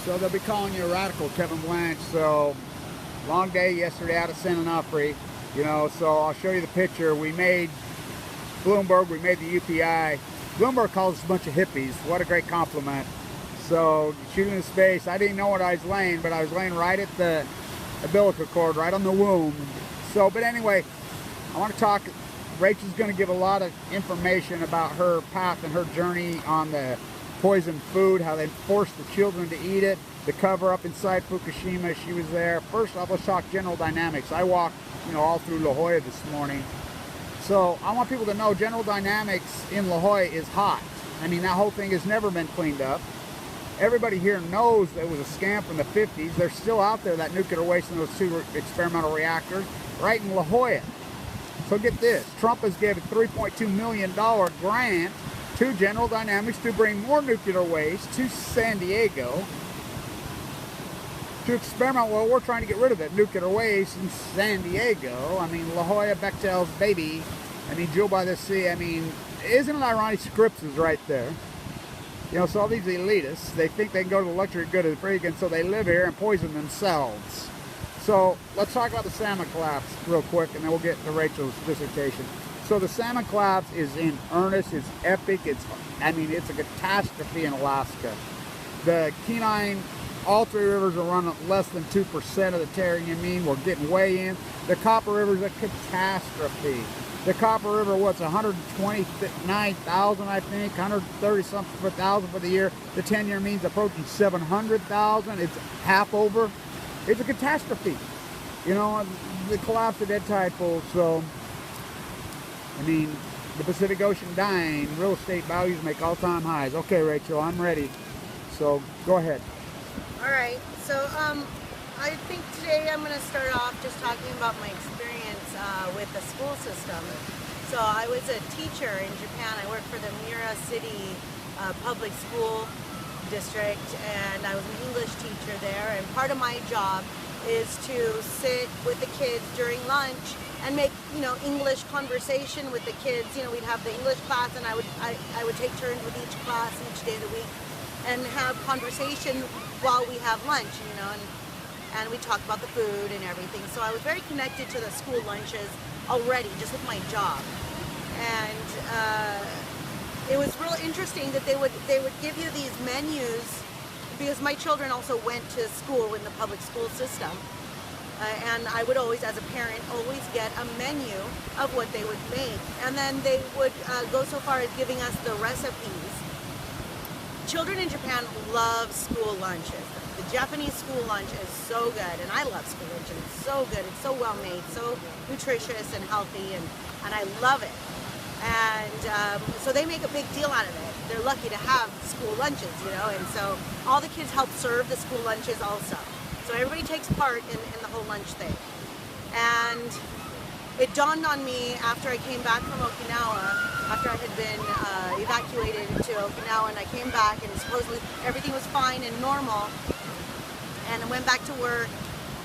So they'll be calling you a radical, Kevin Blanch. So long day yesterday out of San Onofre, you know. So I'll show you the picture. We made Bloomberg. We made the UPI. Bloomberg calls us a bunch of hippies. What a great compliment. So shooting in space. I didn't know what I was laying, but I was laying right at the umbilical cord, right on the womb. So, but anyway, I want to talk. Rachel's going to give a lot of information about her path and her journey on the poisoned food, how they forced the children to eat it, the cover up inside Fukushima. She was there. First off, let's talk General Dynamics. I walked, you know, all through La Jolla this morning. So I want people to know General Dynamics in La Jolla is hot. I mean, that whole thing has never been cleaned up. Everybody here knows it was a scam from the 50s. They're still out there, that nuclear waste in those 2 experimental reactors, right in La Jolla. So get this, Trump has given a $3.2 million grant to General Dynamics to bring more nuclear waste to San Diego to experiment. Well, we're trying to get rid of it, nuclear waste in San Diego. I mean, La Jolla, Bechtel's baby. I mean, Jewel by the Sea. I mean, isn't it ironic? Scripps is right there. You know, so all these elitists, they think they can go to the luxury good of the freak, and so they live here and poison themselves. So let's talk about the salmon collapse real quick, and then we'll get to Rachel's dissertation. So the salmon collapse is in earnest. It's epic. I mean, it's a catastrophe in Alaska. The Kenai, all 3 rivers are running less than 2% of the Terrian mean. We're getting way in. The Copper River is a catastrophe. The Copper River, what's 129,000, I think, 130-something per thousand for the year. The 10-year mean's approaching 700,000. It's half over. It's a catastrophe. You know, the collapse of that tide pool. So, I mean, the Pacific Ocean dying. Real estate values make all-time highs. Okay, Rachel, I'm ready. So, go ahead. All right. So, I think today I'm going to start off just talking about my experience with the school system. So I was a teacher in Japan. I worked for the Mira City public school district, and I was an English teacher there. And part of my job is to sit with the kids during lunch and make, you know, English conversation with the kids. You know, we'd have the English class, and I would take turns with each class each day of the week and have conversation while we have lunch, you know, and we talk about the food and everything. So I was very connected to the school lunches already, just with my job. And it was real interesting that they would give you these menus, because my children also went to school in the public school system. And I would always, as a parent, always get a menu of what they would make. And then they would go so far as giving us the recipes. Children in Japan love school lunches. The Japanese school lunch is so good, and I love school lunch, and it's so good. It's so well made, so nutritious and healthy, and I love it. And so they make a big deal out of it. They're lucky to have school lunches, you know, and so all the kids help serve the school lunches also. So everybody takes part in the whole lunch thing. And it dawned on me after I came back from Okinawa, after I had been evacuated to Okinawa, and I came back and supposedly everything was fine and normal, and I went back to work.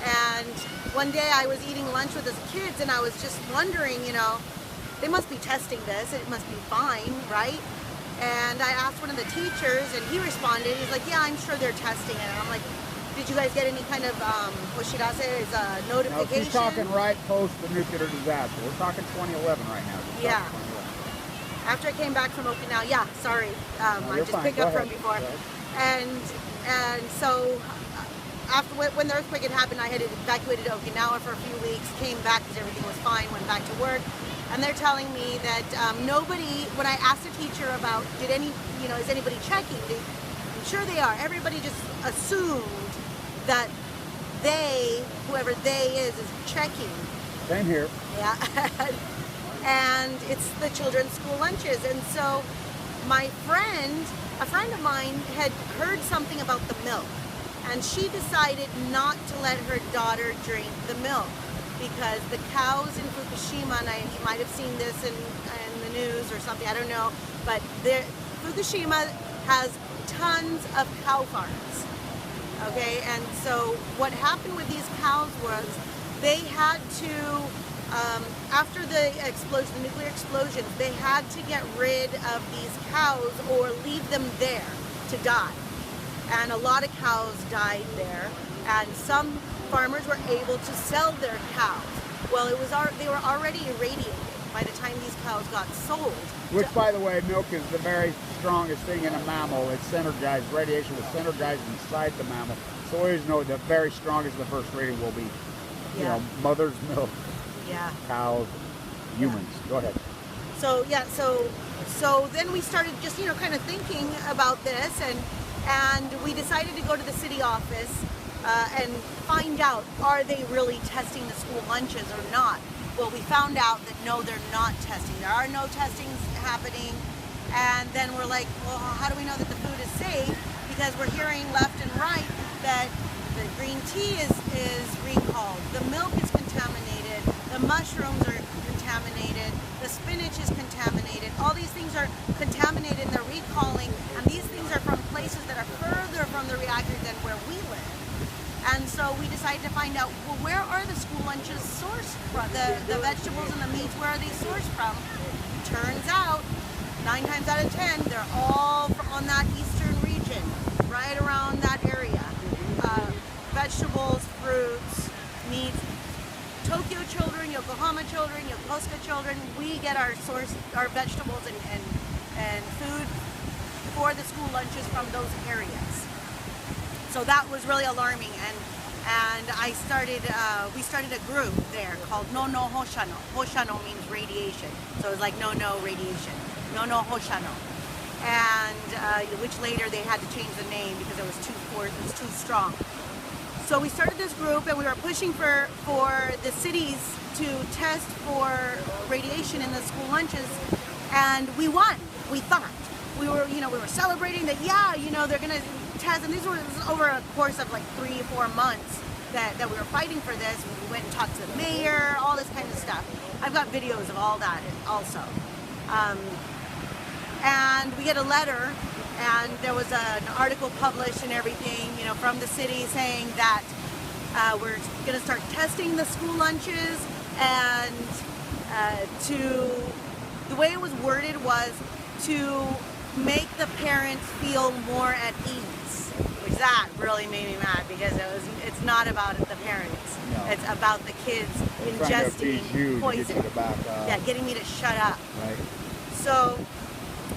And one day I was eating lunch with the kids, and I was just wondering, you know, they must be testing this, it must be fine, right? And I asked one of the teachers, and he responded, he's like, yeah, I'm sure they're testing it. And I'm like, did you guys get any kind of, Oshirase is a notification? No, she's talking right post the nuclear disaster. We're talking 2011 right now. Yeah. After I came back from Okinawa, yeah, sorry, I just picked up from before. And so after when the earthquake had happened, I had evacuated to Okinawa for a few weeks, came back because everything was fine, went back to work. And they're telling me that nobody, when I asked a teacher about, is anybody checking? I'm sure they are. Everybody just assumed that whoever they is checking. Same here. Yeah. And it's the children's school lunches. And so a friend of mine had heard something about the milk. And she decided not to let her daughter drink the milk, because the cows in Fukushima, and you might have seen this in the news or something, I don't know, but Fukushima has tons of cow farms, okay? And so what happened with these cows was they had to, after the nuclear explosions, they had to get rid of these cows or leave them there to die. and a lot of cows died there, and some farmers were able to sell their cows. Well, they were already irradiated by the time these cows got sold. Which, by the way, milk is the very strongest thing in a mammal. It's synergized. Radiation was synergized inside the mammal. So always know the very strongest the first rating will be. You know, mother's milk. Yeah. Cows, humans. Go ahead. So yeah, so then we started just kind of thinking about this, and we decided to go to the city office and find out, are they really testing the school lunches or not? Well, we found out that no, they're not testing. There are no testings happening. And then we're like, well, how do we know that the food is safe? Because we're hearing left and right that the green tea is recalled, the milk is contaminated, the mushrooms are contaminated, the spinach is contaminated. All these things are contaminated and they're recalling, and these things are from places that are further from the reactor than where we live. And so we decided to find out, well, where are the school lunches sourced from? The vegetables and the meats, where are they sourced from? Turns out, 9 times out of 10, they're all on that eastern region, right around that area. Vegetables, fruits, meats. Tokyo children, Yokohama children, Yokosuka children, we get our vegetables and food for the school lunches from those areas. So that was really alarming, and we started a group there called No Hoshano. Hoshano means radiation, so it was like no radiation. No Hoshano, and which later they had to change the name because it was too strong. So we started this group, and we were pushing for the cities to test for radiation in the school lunches, and we won. We thought we were celebrating that. They're gonna test, and this was over a course of like 3 or 4 months that we were fighting for this. We went and talked to the mayor, all this kind of stuff. I've got videos of all that also. And we get a letter, and there was an article published and everything, from the city saying that we're going to start testing the school lunches, and the way it was worded was to make the parents feel more at ease, which that really made me mad, because it's not about the parents. No. It's about the kids ingesting poison. Getting me to shut up. Right. So,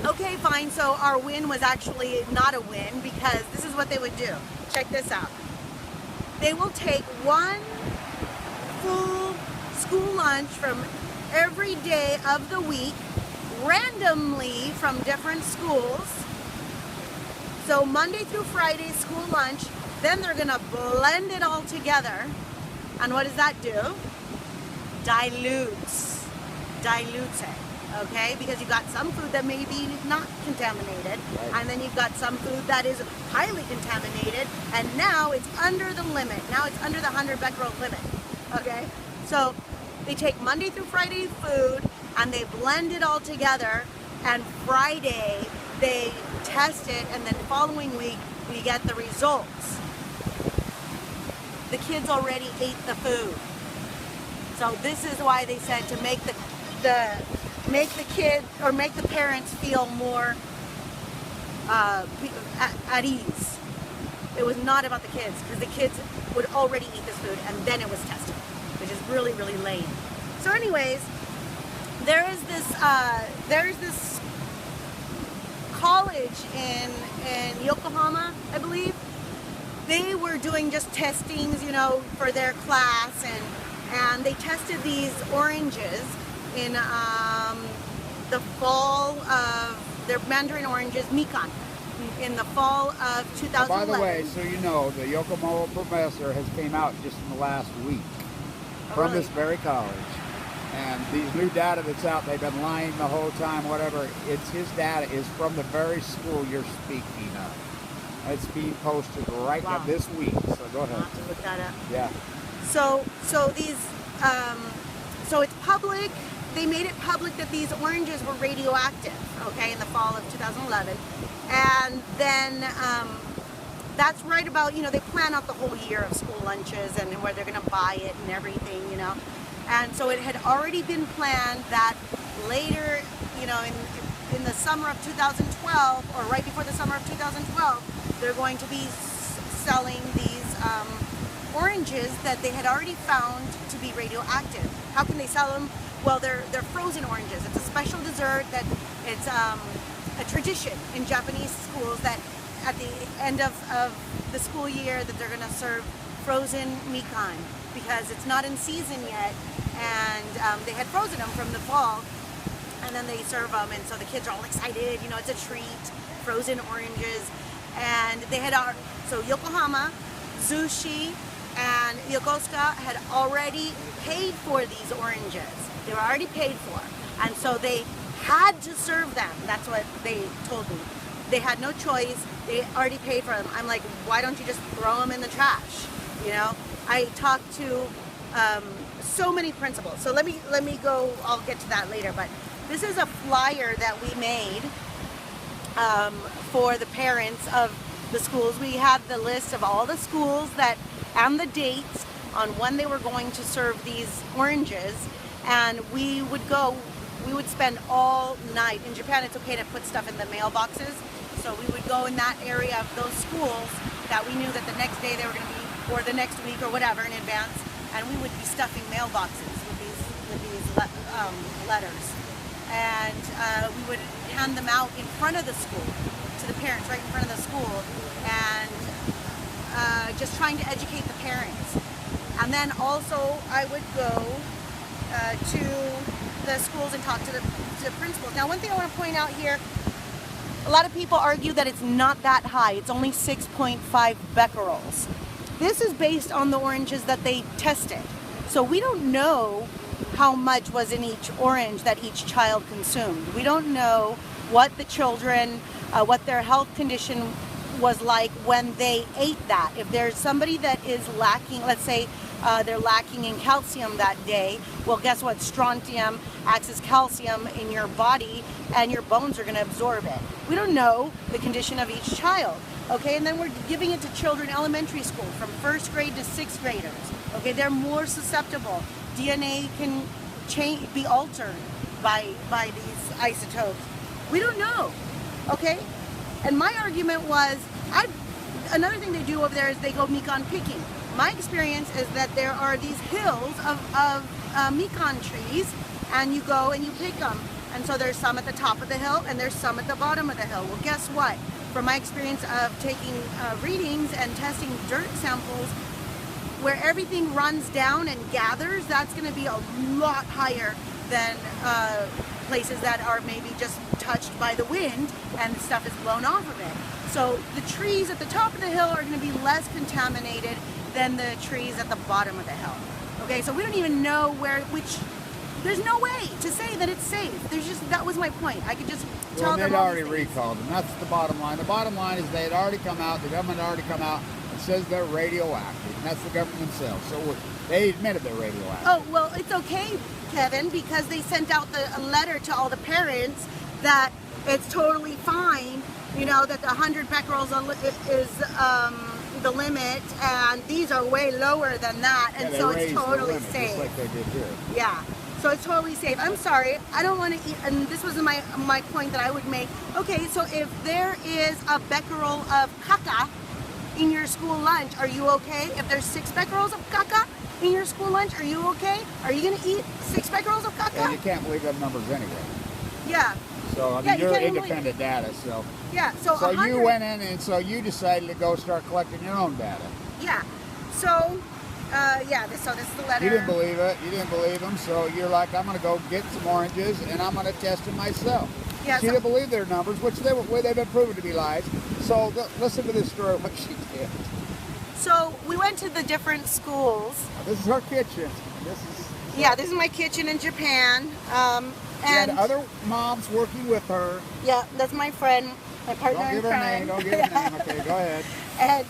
okay, fine. So our win was actually not a win, because this is what they would do. Check this out. They will take one full school lunch from every day of the week, randomly from different schools. So Monday through Friday school lunch, then they're gonna blend it all together. And what does that do? Dilutes it. Okay, because you've got some food that may be not contaminated, right, and then you've got some food that is highly contaminated, and now it's under the limit. Now it's under the 100 becquerel limit. Okay, so they take Monday through Friday food and they blend it all together, and Friday they test it, and then the following week we get the results. The kids already ate the food. So this is why they said to make the kid, or make the parents feel more at ease. It was not about the kids, because the kids would already eat this food, and then it was tested, which is really, really lame. So anyways, there's this college in Yokohama, I believe. They were doing just testings, for their class, and they tested these oranges in the fall of their mandarin oranges, mikan, in the fall of 2011. By the way, so the Yokohama professor has came out just in the last week from this very college. And these new data that's out, they've been lying the whole time, whatever. His data is from the very school you're speaking of. It's being posted right now this week. So go ahead. I'll have to look that up. Yeah. So these, so it's public. They made it public that these oranges were radioactive, okay, in the fall of 2011. And then that's right about, they plan out the whole year of school lunches and where they're going to buy it and everything, And so it had already been planned that later, in the summer of 2012, or right before the summer of 2012, they're going to be selling these oranges that they had already found to be radioactive. How can they sell them? Well, they're frozen oranges. It's a special dessert that it's a tradition in Japanese schools that at the end of the school year that they're going to serve frozen mikan because it's not in season yet, and they had frozen them from the fall, and then they serve them, and so the kids are all excited. You know, it's a treat, frozen oranges, and they had so Yokohama, Zushi, and Yokosuka had already paid for these oranges. They were already paid for, and so they had to serve them. That's what they told me. They had no choice. They already paid for them. I'm like, why don't you just throw them in the trash? You know, I talked to so many principals. So let me go. I'll get to that later. But this is a flyer that we made for the parents of the schools. We had the list of all the schools that and the dates on when they were going to serve these oranges, and we would spend all night. In Japan, it's okay to put stuff in the mailboxes, so we would go in that area of those schools that we knew that the next day they were going to be, or the next week or whatever in advance, and we would be stuffing mailboxes with these letters, and we would hand them out in front of the school to the parents, right in front of the school, and just trying to educate the parents. And then also I would go to the schools and talk to the principals. Now, one thing I want to point out here, a lot of people argue that it's not that high. It's only 6.5 becquerels. This is based on the oranges that they tested. So we don't know how much was in each orange that each child consumed. We don't know what the children, what their health condition was like when they ate that. If there's somebody that is lacking, let's say they're lacking in calcium that day, well, guess what? Strontium acts as calcium in your body and your bones are going to absorb it. We don't know the condition of each child. Okay, and then we're giving it to children elementary school from 1st grade to 6th graders. Okay, they're more susceptible. DNA can be altered by these isotopes. We don't know. Okay, and my argument was, another thing they do over there is they go mikan picking. My experience is that there are these hills of mikan trees, and you go and you pick them. And so there's some at the top of the hill and there's some at the bottom of the hill. Well, guess what? From my experience of taking readings and testing dirt samples, where everything runs down and gathers, that's going to be a lot higher than places that are maybe just touched by the wind and the stuff is blown off of it. So the trees at the top of the hill are going to be less contaminated than the trees at the bottom of the hill. Okay, so we don't even know there's no way to say that it's safe. That was my point. I could just tell them. Well, they'd already recalled them. That's the bottom line. The bottom line is they had already come out, the government had already come out and says they're radioactive. And that's the government themselves. So they admitted they're radioactive. Oh, well, it's okay, Kevin, because they sent out a letter to all the parents that it's totally fine, you know, that the 100 becquerels is the limit, and these are way lower than that, and so it's totally safe. Just like they did here. Yeah. So it's totally safe. I'm sorry, I don't want to eat, and this was my point that I would make. Okay, so if there is a becquerel of caca in your school lunch, are you okay? If there's 6 becquerels of caca in your school lunch, are you okay? Are you going to eat 6 becquerels of caca? And you can't believe them numbers anyway. Yeah. So, I mean, you're independent data, so. Yeah, so you went in and so you decided to go start collecting your own data. Yeah. So, so this is the letter. You didn't believe it. You didn't believe them, so you're like, I'm going to go get some oranges and I'm going to test them myself. Yeah, she didn't believe their numbers, which they've been proven to be lies. So listen to this story, what she did. So we went to the different schools. This is her kitchen. This is my kitchen in Japan. She had other moms working with her. Yeah, that's my friend, my partner in crime. Don't give her name. Okay, go ahead. And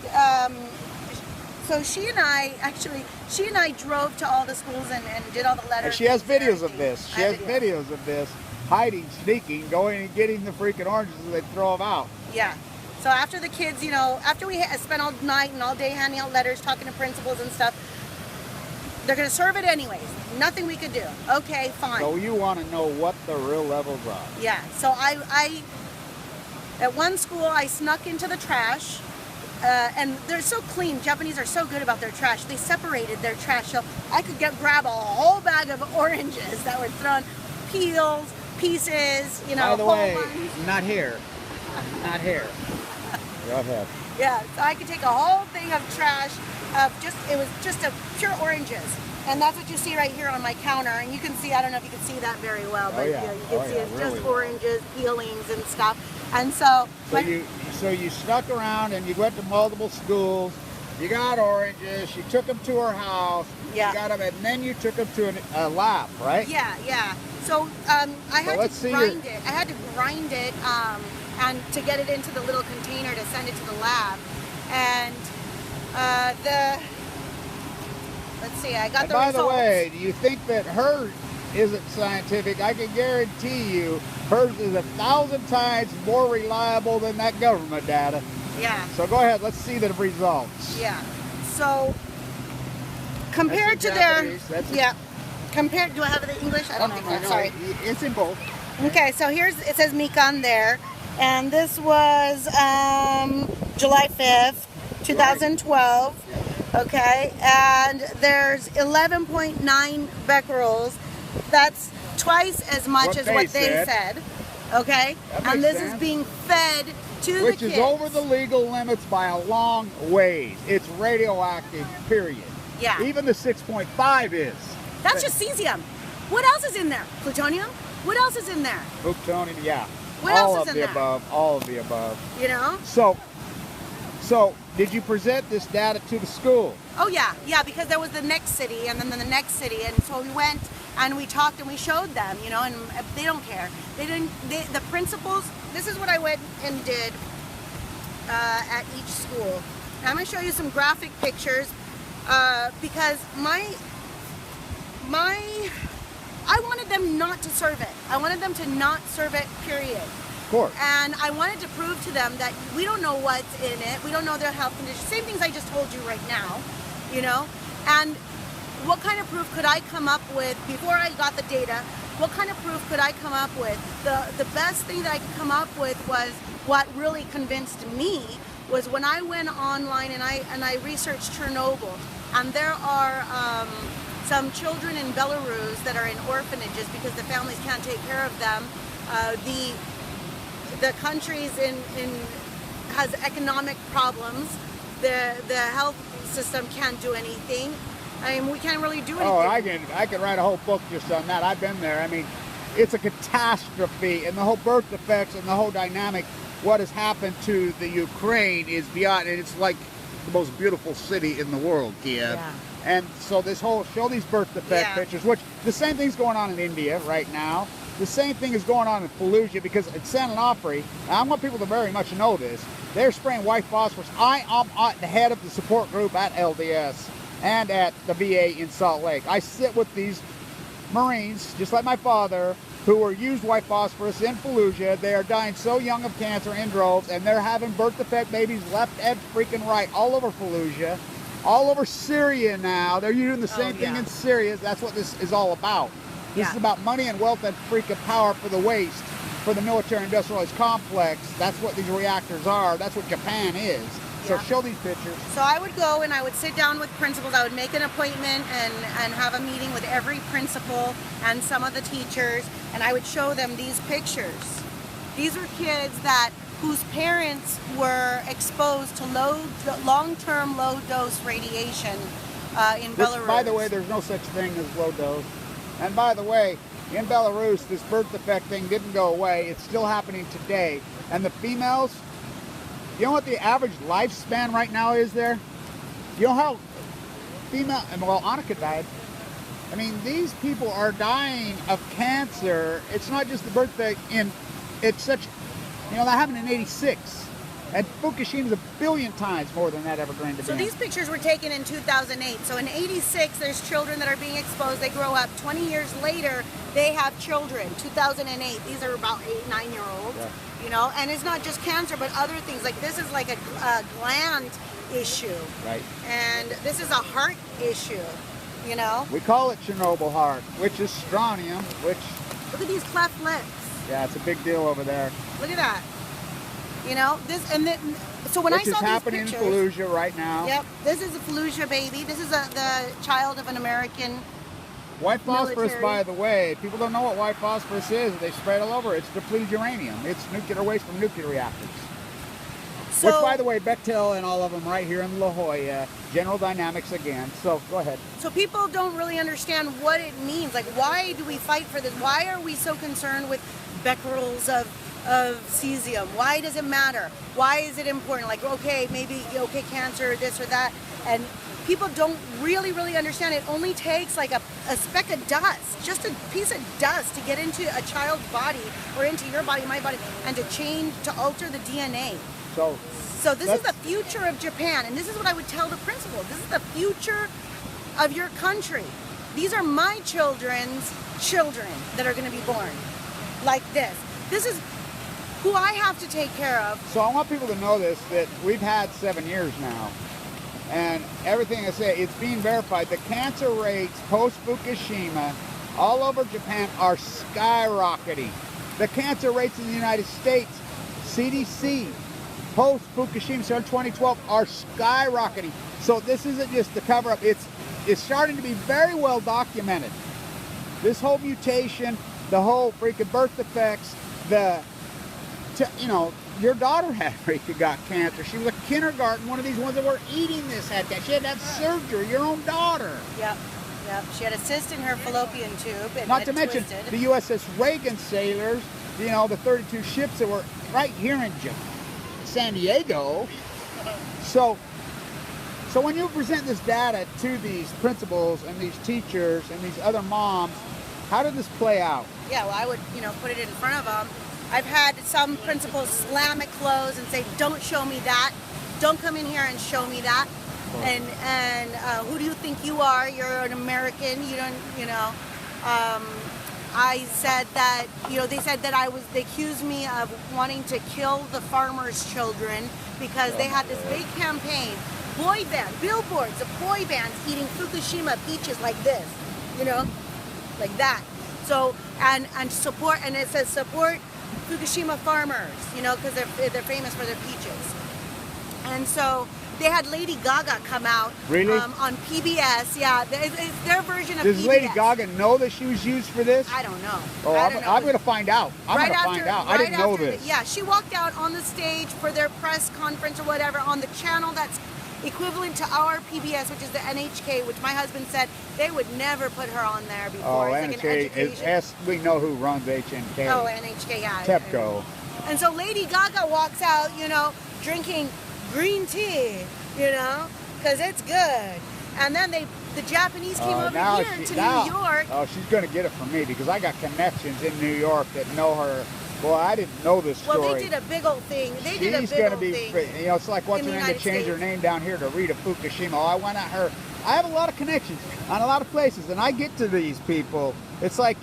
so she and I drove to all the schools and did all the letters. And she has videos of this. She has videos of this, hiding, sneaking, going and getting the freaking oranges and they throw them out. Yeah. So after the kids, you know, after we spent all night and all day handing out letters, talking to principals and stuff, they're going to serve it anyways. Nothing we could do. Okay, fine. So you want to know what the real levels are. Yeah. So I at one school, I snuck into the trash and they're so clean. Japanese are so good about their trash. They separated their trash, so I could grab a whole bag of oranges that were thrown, peels, pieces, you know. By the way, not here. Not here. Go ahead. Yeah, so I could take a whole thing of trash. It was just a pure oranges. And that's what you see right here on my counter. And you can see, I don't know if you can see that very well, but you can see it's really just oranges, peelings and stuff. And so... So you stuck around and you went to multiple schools. You got oranges. You took them to her house. Yeah. You got them, and then you took them to a lab, right? Yeah, yeah. So I had to grind it. I had to grind it and to get it into the little container to send it to the lab. And let's see, I got the results. By the way, do you think that hers isn't scientific? I can guarantee you hers is 1,000 times more reliable than that government data. Yeah. So go ahead, let's see the results. Yeah. So compared to compared, do I have the English? I don't think so. Sorry. It's in both. Okay, so it says Mikan there, and this was July 5th, 2012. Okay, and there's 11.9 becquerels. That's twice as much as what they said. Okay, and this is being fed to the kids. Which is over the legal limits by a long ways. It's radioactive, period. Yeah. Even the 6.5 is. That's just cesium. What else is in there? Plutonium? What else is in there? Plutonium, yeah. What else is in there? All of the above. You know? So, did you present this data to the school? Oh yeah, because there was the next city and then the next city, and so we went and we talked and we showed them, you know, and they don't care. The principals, this is what I went and did at each school. And I'm going to show you some graphic pictures because I wanted them not to serve it. I wanted them to not serve it, period. Of course. And I wanted to prove to them that we don't know what's in it. We don't know their health conditions. Same things I just told you right now, you know. And what kind of proof could I come up with before I got the data? What kind of proof could I come up with? The best thing that I could come up with was what really convinced me was when I went online and I researched Chernobyl, and there are some children in Belarus that are in orphanages because the families can't take care of them. The country's has economic problems. The health system can't do anything. I mean, we can't really do anything. Oh, I can write a whole book just on that. I've been there. I mean, it's a catastrophe, and the whole birth defects and the whole dynamic. What has happened to the Ukraine is beyond, and it's like the most beautiful city in the world, Kiev. Yeah. And so this whole, show these birth defect pictures, which the same thing's going on in India right now. The same thing is going on in Fallujah because at San Onofre, and I want people to very much know this, they're spraying white phosphorus. I am at the head of the support group at LDS and at the VA in Salt Lake. I sit with these Marines, just like my father, who were used white phosphorus in Fallujah. They are dying so young of cancer in droves, and they're having birth defect babies left and freaking right all over Fallujah, all over Syria now. They're using the same thing in Syria. That's what this is all about. This is about money and wealth and freaking power for the waste, for the military-industrialized complex. That's what these reactors are. That's what Japan is. So show these pictures. So I would go and I would sit down with principals. I would make an appointment and have a meeting with every principal and some of the teachers, and I would show them these pictures. These were kids whose parents were exposed to long-term low-dose radiation in Belarus. By the way, there's no such thing as low dose. And by the way, in Belarus, this birth defect thing didn't go away. It's still happening today. And the females, you know what the average lifespan right now is there? You know how well, Annika died. I mean, these people are dying of cancer. It's not just the birth defect. It's such, you know, that happened in '86. And Fukushima is 1 billion times more than that ever drained to So these pictures were taken in 2008. So in '86, there's children that are being exposed. They grow up. 20 years later, they have children. 2008, these are about 8, 9-year-olds. Yeah. You know, and it's not just cancer, but other things. Like this is like a gland issue. Right. And this is a heart issue. You know. We call it Chernobyl heart, which is strontium. Which. Look at these cleft lips. Yeah, it's a big deal over there. Look at that. You know, this and then. So when Which I saw is these happening pictures, in Fallujah right now. Yep, this is a Fallujah baby. This is the child of an American White phosphorus, military. by the way, people don't know what white phosphorus is. They spread it all over. It's depleted uranium. It's nuclear waste from nuclear reactors. So, Which, by the way, Bechtel and all of them right here in La Jolla, General Dynamics again. So, go ahead. So people don't really understand what it means. Like, why do we fight for this? Why are we so concerned with becquerels of cesium? Why does it matter? Why is it important? Like, okay, maybe, okay, cancer, this or that. And people don't really understand. It only takes like a speck of dust, just a piece of dust to get into a child's body or into your body, my body, and to alter the DNA. So this is the future of Japan, and this is what I would tell the principal. This is the future of your country. These are my children's children that are going to be born like this. This is who I have to take care of. So I want people to know this, that we've had 7 years now. And everything I say, it's being verified. The cancer rates post-Fukushima all over Japan are skyrocketing. The cancer rates in the United States, CDC, post-Fukushima, so in 2012, are skyrocketing. So this isn't just the cover-up. It's starting to be very well documented. This whole mutation, the whole freaking birth defects, your daughter had freaking got cancer. She was a kindergarten, one of these ones that were eating this had that. She had to have surgery, your own daughter. Yep. She had a cyst in her fallopian tube. And Not to mention twisted. the USS Reagan sailors, the 32 ships that were right here in San Diego. So when you present this data to these principals and these teachers and these other moms, how did this play out? Yeah, well, I would, put it in front of them. I've had some principals slam it closed and say, "Don't show me that. Don't come in here and show me that." And who do you think you are? You're an American. You don't, I said that, they said that they accused me of wanting to kill the farmers' children because they had this big campaign, boy band, billboards of boy bands eating Fukushima peaches like this, like that. So, and support, and it says support Fukushima farmers, because they're famous for their peaches. And so they had Lady Gaga come out on PBS. Yeah, it's their version of PBS. Does Lady Gaga know that she was used for this? I don't know. Oh, I'm going to find out. I didn't know this. Yeah, she walked out on the stage for their press conference or whatever on the channel that's equivalent to our PBS, which is the NHK, which my husband said they would never put her on there before. Oh, it's NHK, we know who runs HNK. Oh, NHK, yeah. TEPCO. And so Lady Gaga walks out, drinking green tea, because it's good. And then the Japanese came over here to New York. Oh, she's going to get it from me because I got connections in New York that know her. Well, I didn't know this story. Well, they did a big old thing. She's going to be, it's like what's her name to change her name down here to Rita Fukushima. Oh, I went at her. I have a lot of connections on a lot of places, and I get to these people. It's like,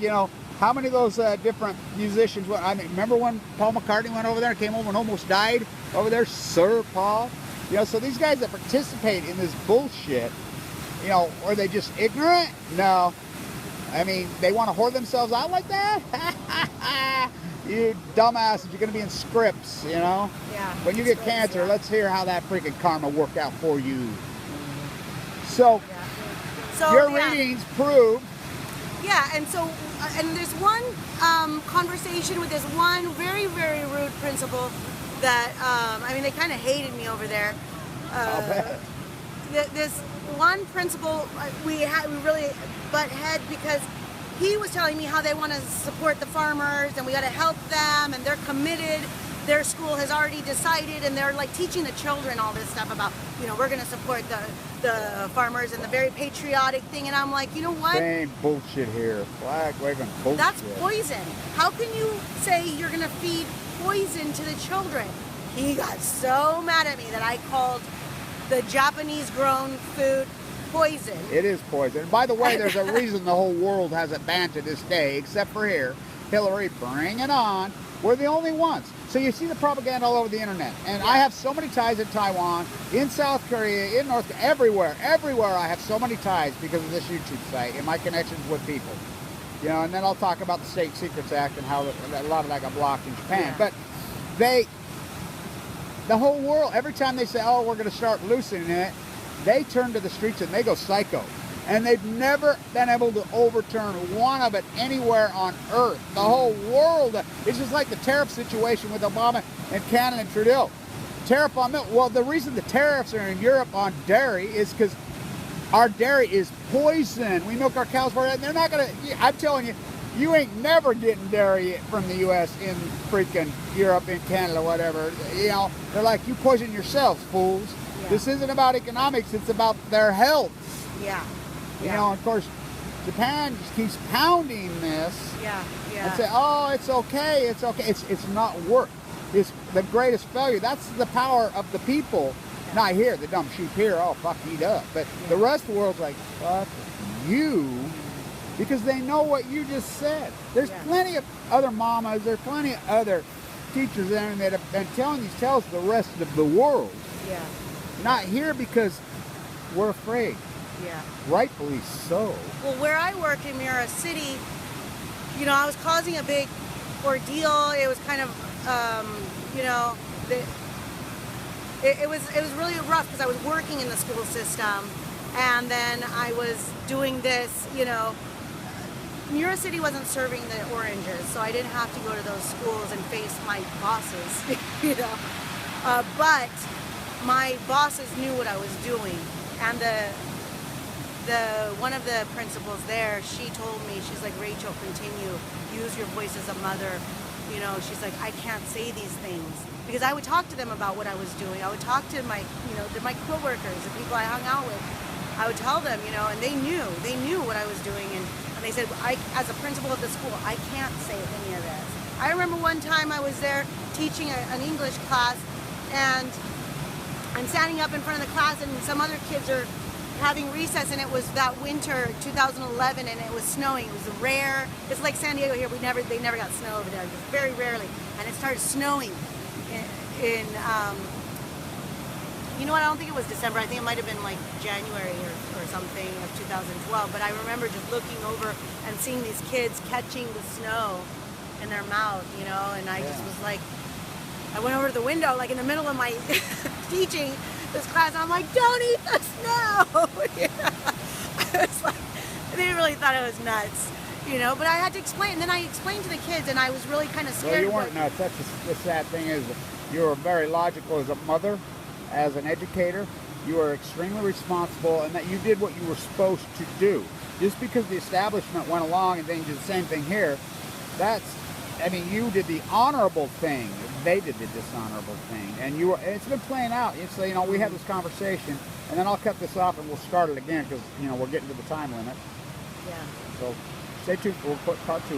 how many of those different musicians, remember when Paul McCartney went over there, came over and almost died over there? Sir Paul. So these guys that participate in this bullshit, are they just ignorant? No. I mean, they want to whore themselves out like that? You dumbasses, you're going to be in scripts, Yeah. When you get cancer, let's hear how that freaking karma worked out for you. So your readings prove. Yeah, and there's one conversation with this one very, very rude principal that, they kind of hated me over there. I'll bet. This one principal, we really butt head because he was telling me how they want to support the farmers and we got to help them and they're committed. Their school has already decided and they're like teaching the children all this stuff about, we're going to support the farmers and the very patriotic thing. And I'm like, you know what? Same bullshit here. Flag waving bullshit. That's poison. How can you say you're going to feed poison to the children? He got so mad at me that I called the Japanese grown food poison. It is poison. And by the way, there's a reason the whole world has it banned to this day, except for here. Hillary, bring it on. We're the only ones. So you see the propaganda all over the internet. And I have so many ties in Taiwan, in South Korea, in North Korea, everywhere. Everywhere I have so many ties because of this YouTube site and my connections with people. And then I'll talk about the State Secrets Act and how a lot of that got blocked in Japan. Yeah. But they the whole world, every time they say, oh, we're going to start loosening it, they turn to the streets and they go psycho. And they've never been able to overturn one of it anywhere on earth. The whole world, it's just like the tariff situation with Obama and Canada and Trudeau. Tariff on milk. Well, the reason the tariffs are in Europe on dairy is because our dairy is poison. We milk our cows for it, and they're not going to, I'm telling you, you ain't never getting dairy from the U.S. in freaking Europe, in Canada, whatever. You know, they're like, you poison yourselves, fools. Yeah. This isn't about economics, it's about their health. Yeah. You know, of course, Japan just keeps pounding this. Yeah. And say, oh, it's okay, it's okay. It's not work. It's the greatest failure. That's the power of the people. Yeah. Not here, the dumb sheep here, oh, fuck, eat up. But the rest of the world's like, fuck you. Because they know what you just said. There's plenty of other mamas, there's plenty of other teachers there that have been telling these tales to the rest of the world. Yeah. Not here because we're afraid. Yeah. Rightfully so. Well, where I work in Mira City, you know, I was causing a big ordeal. It was kind of, you know, it was really rough because I was working in the school system, and then I was doing this, you know. Mira City wasn't serving the oranges, so I didn't have to go to those schools and face my bosses, you know. But my bosses knew what I was doing, and one of the principals there, she told me, she's like, Rachel, continue, use your voice as a mother. You know, she's like, I can't say these things. Because I would talk to them about what I was doing. I would talk to my, you know, my coworkers, the people I hung out with. I would tell them, you know, and they knew what I was doing. And they said, as a principal of the school, I can't say any of this. I remember one time I was there teaching an English class, and I'm standing up in front of the class, and some other kids are having recess, and it was that winter 2011, and it was snowing. It was rare. It's like San Diego here. They never got snow over there, just very rarely. And it started snowing in you know what? I don't think it was December. I think it might have been like January or something of 2012. But I remember just looking over and seeing these kids catching the snow in their mouth, you know. And I just was like, I went over to the window, like in the middle of my teaching this class, and I'm like, don't eat the snow. It's like, they really thought I was nuts, you know, but I had to explain. And then I explained to the kids, and I was really kind of scared. Well, you weren't nuts. That's the sad thing is you were very logical as a mother, as an educator. You were extremely responsible, and that you did what you were supposed to do. Just because the establishment went along and they did the same thing here, I mean, you did the honorable thing. They did the dishonorable thing, and it's been playing out. It's, you know, we had this conversation, and then I'll cut this off and we'll start it again because, you know, we're getting to the time limit. Yeah. So stay tuned. We'll put part 2.